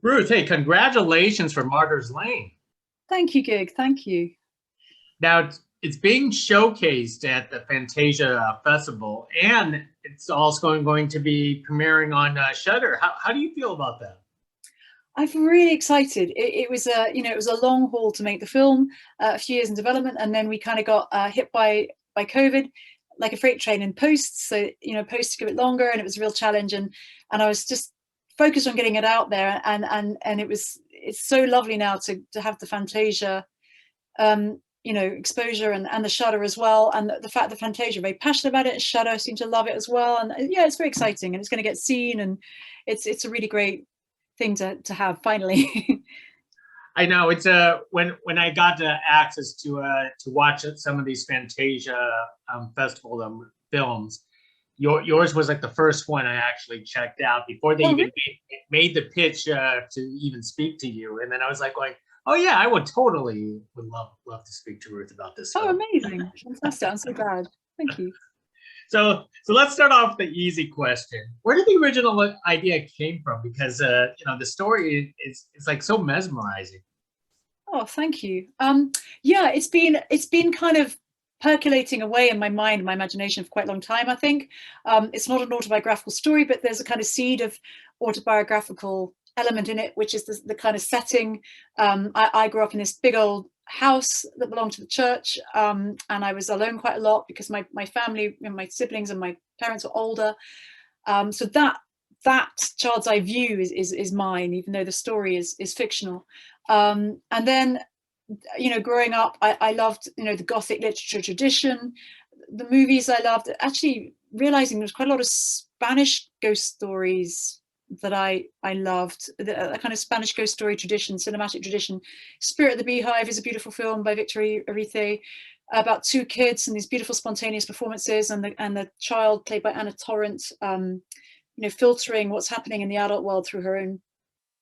Ruth, hey, congratulations for Martyr's Lane. Thank you, Gig. Thank you. Now it's being showcased at the Fantasia Festival, and it's also going to be premiering on Shudder. How do you feel about that? I'm really excited. It was it was a long haul to make the film, a few years in development, and then we kind of got hit by COVID, like a freight train in post. So post took a bit longer, and it was a real challenge. And I was just focused on getting it out there, and it's so lovely now to have the Fantasia exposure and the Shudder as well, and the fact that Fantasia are very passionate about it, and Shudder seem to love it as well, and yeah, it's very exciting, and it's going to get seen, and it's a really great thing to have finally. I know it's when I got access to watch some of these Fantasia festival films. Yours was like the first one I actually checked out before they even made the pitch to even speak to you, and then I was like going, oh yeah, I would love to speak to Ruth about this. Oh, amazing. Fantastic. I'm so glad. Thank you. So let's start off with the easy question. Where did the original idea came from? Because the story is like so mesmerizing. Oh, thank you. Yeah, it's been kind of percolating away in my mind, my imagination for quite a long time, I think. It's not an autobiographical story, but there's a kind of seed of autobiographical element in it, which is the kind of setting. I grew up in this big old house that belonged to the church, and I was alone quite a lot because my family and my siblings and my parents were older. So that child's eye view is mine, even though the story is fictional. And then, growing up, I loved the Gothic literature tradition, the movies I loved. Actually, realizing there's quite a lot of Spanish ghost stories that I loved, a kind of Spanish ghost story tradition, cinematic tradition. Spirit of the Beehive is a beautiful film by Victor Arithe about two kids and these beautiful spontaneous performances, and the child played by Anna Torrent, filtering what's happening in the adult world through her own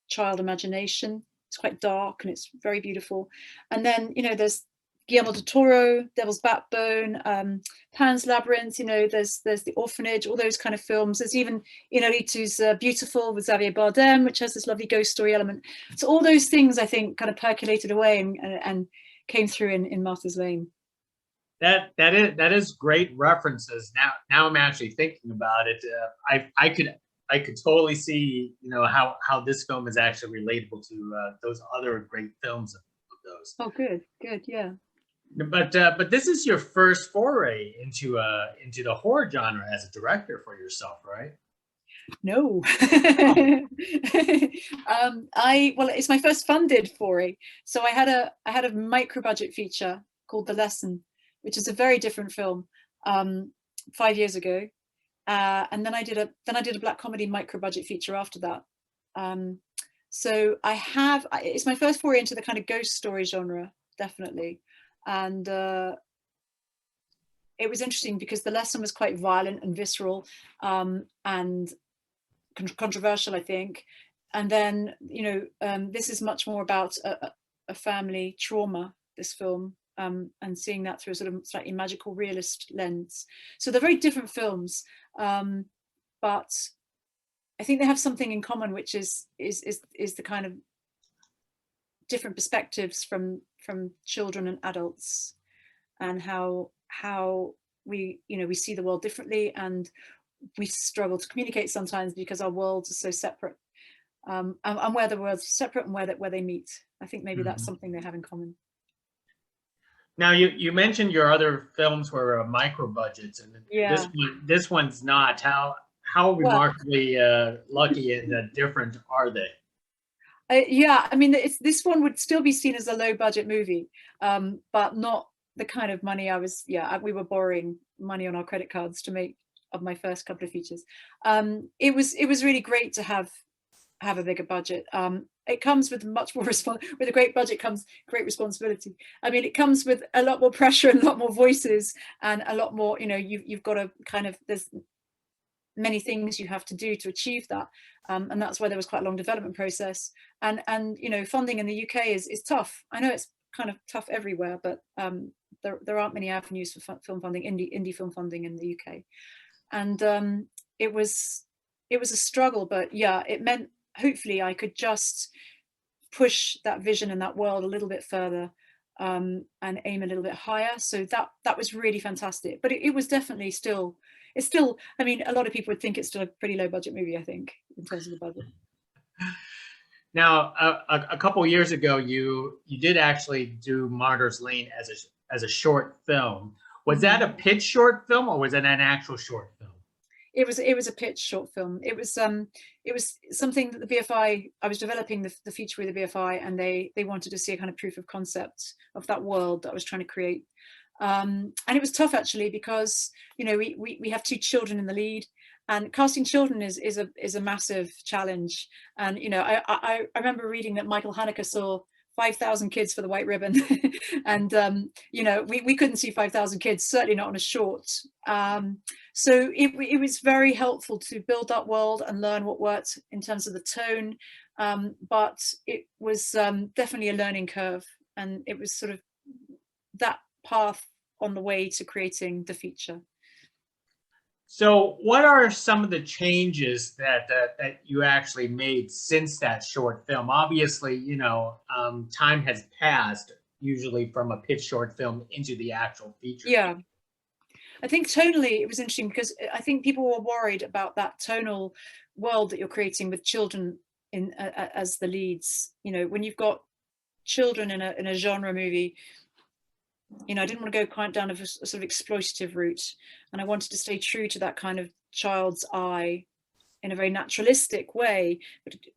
child imagination. It's quite dark and it's very beautiful. And then there's Guillermo del Toro, Devil's Backbone, Pan's Labyrinth, there's The Orphanage, all those kind of films. There's even Inarritu's Beautiful with Xavier Bardem, which has this lovely ghost story element. So all those things, I think, kind of percolated away and came through in Martyr's Lane. That is great references. Now I'm actually thinking about it. I could totally see how this film is actually relatable to those other great films of those. Oh, good, yeah. But this is your first foray into the horror genre as a director for yourself, right? No. It's my first funded foray. So I had a micro budget feature called The Lesson, which is a very different film, 5 years ago. And then I did a black comedy micro budget feature after that. So it's my first foray into the kind of ghost story genre, definitely. And it was interesting because The Lesson was quite violent and visceral, and controversial, I think. And then this is much more about a family trauma, this film, and seeing that through a sort of slightly magical realist lens. So they're very different films, but I think they have something in common, which is the kind of different perspectives from children and adults, and how we see the world differently, and we struggle to communicate sometimes because our worlds are so separate, and where the worlds are separate and where they meet. I think maybe that's something they have in common. Now you mentioned your other films were micro budgets, and this one's not. How remarkably lucky and different are they? Yeah, I mean, this one would still be seen as a low budget movie, but not the kind of money we were borrowing money on our credit cards to make of my first couple of features. It was really great to have a bigger budget. It comes with much more with a great budget comes great responsibility. I mean, it comes with a lot more pressure and a lot more voices and a lot more, you've got to there's many things you have to do to achieve that. And that's why there was quite a long development process. And funding in the UK is tough. I know it's kind of tough everywhere, but there aren't many avenues for film funding, indie film funding in the UK. And it was a struggle, but yeah, it meant hopefully I could just push that vision and that world a little bit further, and aim a little bit higher. So that was really fantastic. But it was definitely still, it's still, I mean, a lot of people would think it's still a pretty low budget movie, I think, in terms of the budget. Now, a couple years ago, you did actually do Martyr's Lane as a short film. Was that a pitch short film, or was it an actual short film? It was a pitch short film. It was something that the BFI, I was developing the feature with the BFI, and they wanted to see a kind of proof of concept of that world that I was trying to create. And it was tough, actually, because, you know, we have 2 children in the lead, and casting children is a massive challenge. And, you know, I remember reading that Michael Haneke saw 5,000 kids for the white ribbon. And you know, we couldn't see 5,000 kids, certainly not on a short. So it was very helpful to build that world and learn what worked in terms of the tone, but it was definitely a learning curve, and it was sort of that path on the way to creating the feature. So what are some of the changes that you actually made since that short film? Obviously, you know, time has passed, usually from a pitch short film into the actual feature. Yeah. I think tonally it was interesting, because I think people were worried about that tonal world that you're creating with children in as the leads. You know, when you've got children in a genre movie, you know, I didn't want to go quite down a sort of exploitative route, and I wanted to stay true to that kind of child's eye in a very naturalistic way,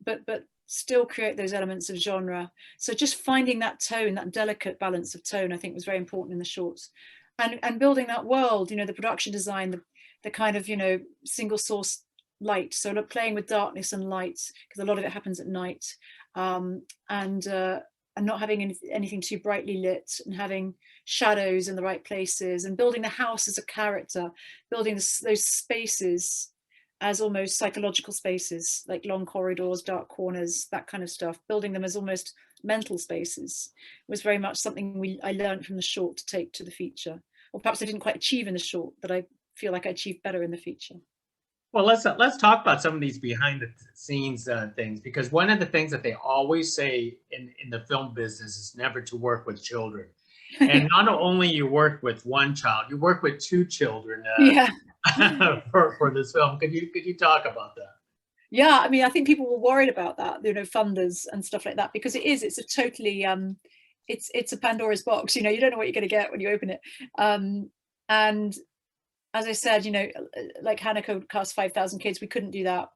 but still create those elements of genre. So just finding that tone, that delicate balance of tone, I think was very important in the shorts, and building that world. You know, the production design, the kind of, you know, single source light, so playing with darkness and light, because a lot of it happens at night, and not having anything too brightly lit, and having shadows in the right places, and building the house as a character, building those spaces as almost psychological spaces, like long corridors, dark corners, that kind of stuff, building them as almost mental spaces, was very much something I learned from the short to take to the feature, or perhaps I didn't quite achieve in the short, that I feel like I achieved better in the feature. Well, let's talk about some of these behind the scenes things, because one of the things that they always say in the film business is never to work with children. And not only you work with one child, you work with 2 children Yeah. for this film. Could you talk about that? Yeah, I mean, I think people were worried about that, you know, funders and stuff like that, because it's a totally it's a Pandora's box. You know, you don't know what you're going to get when you open it. And as I said, you know, like Haneke cast 5,000 kids. We couldn't do that.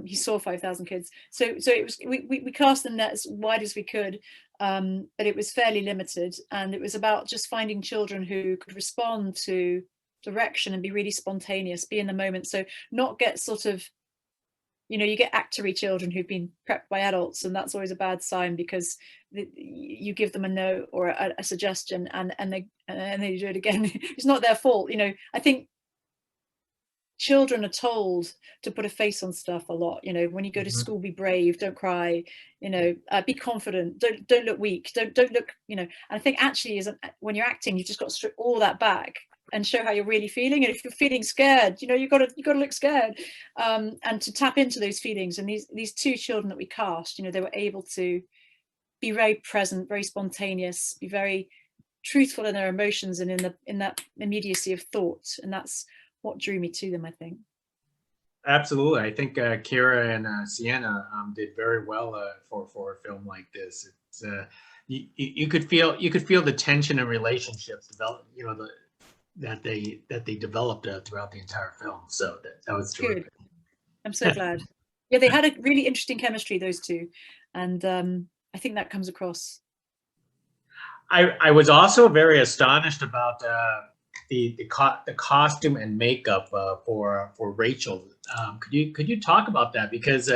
He saw 5,000 kids. So it was, we cast the net as wide as we could, but it was fairly limited. And it was about just finding children who could respond to direction and be really spontaneous, be in the moment. So not get sort of, you know, you get actory children who've been prepped by adults, and that's always a bad sign, because you give them a no or a suggestion, and they do it again. It's not their fault. You know, I think children are told to put a face on stuff a lot. You know, when you go to school, be brave, don't cry, you know, be confident, don't look weak, don't look, you know. And I think actually, when you're acting, you've just got to strip all that back and show how you're really feeling. And if you're feeling scared, you know, you've got to look scared, and to tap into those feelings. And these 2 children that we cast, you know, they were able to be very present, very spontaneous, be very truthful in their emotions, and in that immediacy of thought. And that's what drew me to them, I think. Absolutely. I think Kira and Sienna did very well for a film like this. It's you could feel the tension in relationships develop, you know, that they developed throughout the entire film. So that was terrific. Good. I'm so glad. Yeah, they had a really interesting chemistry, those 2, and I think that comes across. I was also very astonished about the costume and makeup for Rachel. Could you talk about that, because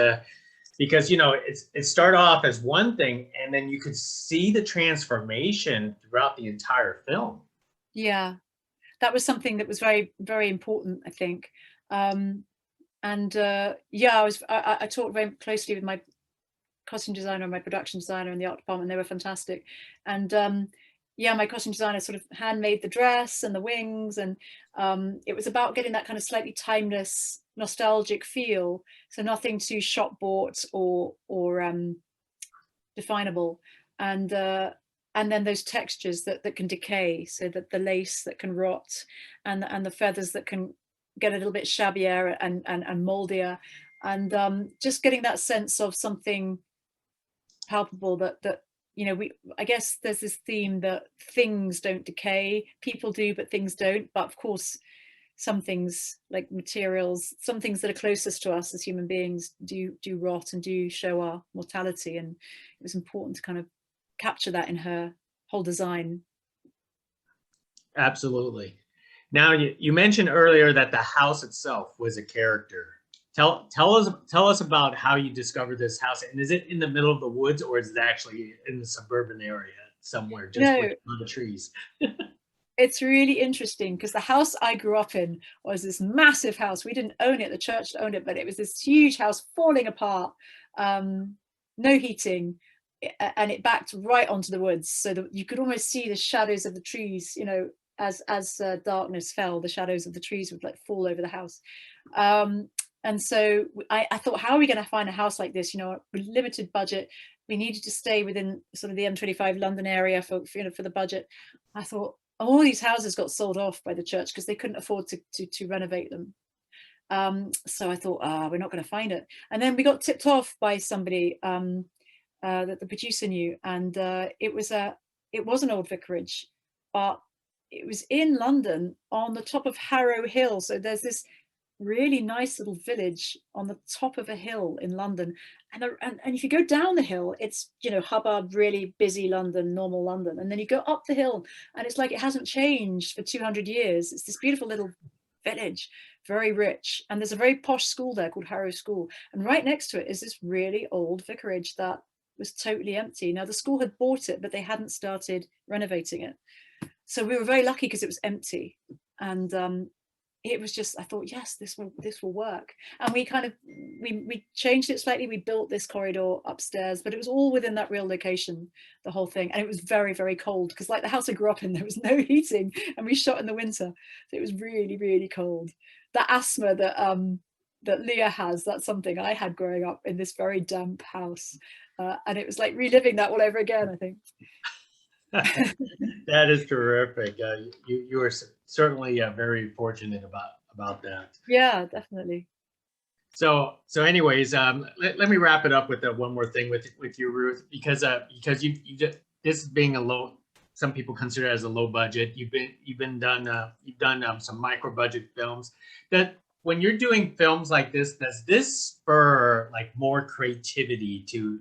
you know, it started off as one thing, and then you could see the transformation throughout the entire film. Yeah, that was something that was very, very important, I think. Yeah, I talked very closely with my costume designer and my production designer in the art department. They were fantastic. And yeah, my costume designer sort of handmade the dress and the wings, and it was about getting that kind of slightly timeless, nostalgic feel. So nothing too shop bought or definable, and then those textures that can decay, so that the lace that can rot, and the feathers that can get a little bit shabbier and moldier, and just getting that sense of something palpable that I guess there's this theme that things don't decay, people do, but things don't. But of course, some things like materials, some things that are closest to us as human beings do rot and do show our mortality. And it was important to kind of capture that in her whole design. Absolutely. Now, you mentioned earlier that the house itself was a character. Tell us about how you discovered this house, and is it in the middle of the woods, or is it actually in the suburban area somewhere, just with a lot of trees? It's really interesting because the house I grew up in was this massive house. We didn't own it, the church owned it, but it was this huge house falling apart, no heating, and it backed right onto the woods, so that you could almost see the shadows of the trees, as darkness fell, the shadows of the trees would like fall over the house. And so I thought, how are we going to find a house like this? With limited budget, we needed to stay within sort of the M25 London area for the budget. I thought all these houses got sold off by the church because they couldn't afford to renovate them. So I thought, we're not going to find it. And then we got tipped off by somebody that the producer knew, and it was an old vicarage, but it was in London on the top of Harrow Hill. So there's this really nice little village on the top of a hill in London, and if you go down the hill, it's hubbub, really busy London, normal London, and then you go up the hill and it's like it hasn't changed for 200 years. It's this beautiful little village, very rich, and there's a very posh school there called Harrow School, and right next to it is this really old vicarage that was totally empty. Now the school had bought it, but they hadn't started renovating it, so we were very lucky because it was empty. And it was just, I thought, yes, this will work. And we kind of we changed it slightly. We built this corridor upstairs, but it was all within that real location, the whole thing. And it was very, very cold because, like the house I grew up in, there was no heating, and we shot in the winter, so it was really, really cold. The asthma that Leah has, that's something I had growing up in this very damp house, and it was like reliving that all over again, I think. That is terrific. You are certainly very fortunate about that. Yeah, definitely. So anyways, let me wrap it up with one more thing with you, Ruth, because you just, this being a low, some people consider it as a low budget. You've done some micro budget films. That when you're doing films like this, does this spur like more creativity to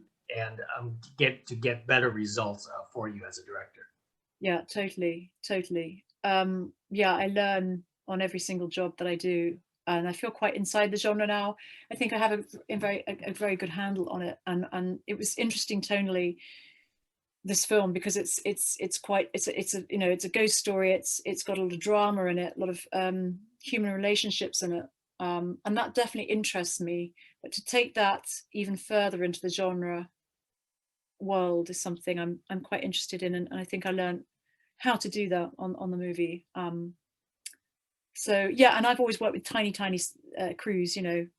get better results for you as a director? Yeah, totally. Yeah, I learn on every single job that I do, and I feel quite inside the genre now. I think I have a very good handle on it, and it was interesting tonally, this film, because it's a ghost story. It's got a lot of drama in it, a lot of human relationships in it, and that definitely interests me. But to take that even further into the genre world is something I'm quite interested in, and I think I learned how to do that on the movie. So yeah, and I've always worked with tiny crews,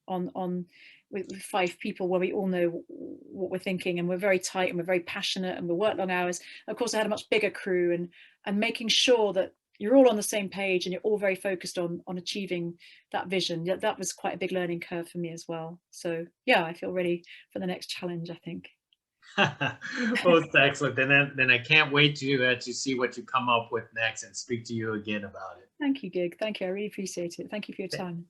on with 5 people, where we all know what we're thinking, and we're very tight, and we're very passionate, and we work long hours. Of course, I had a much bigger crew, and making sure that you're all on the same page and you're all very focused on achieving that vision. That was quite a big learning curve for me as well. So yeah, I feel ready for the next challenge, I think. Well, it's excellent. And then I can't wait to see what you come up with next and speak to you again about it. Thank you, Gig. Thank you. I really appreciate it. Thank you for your time.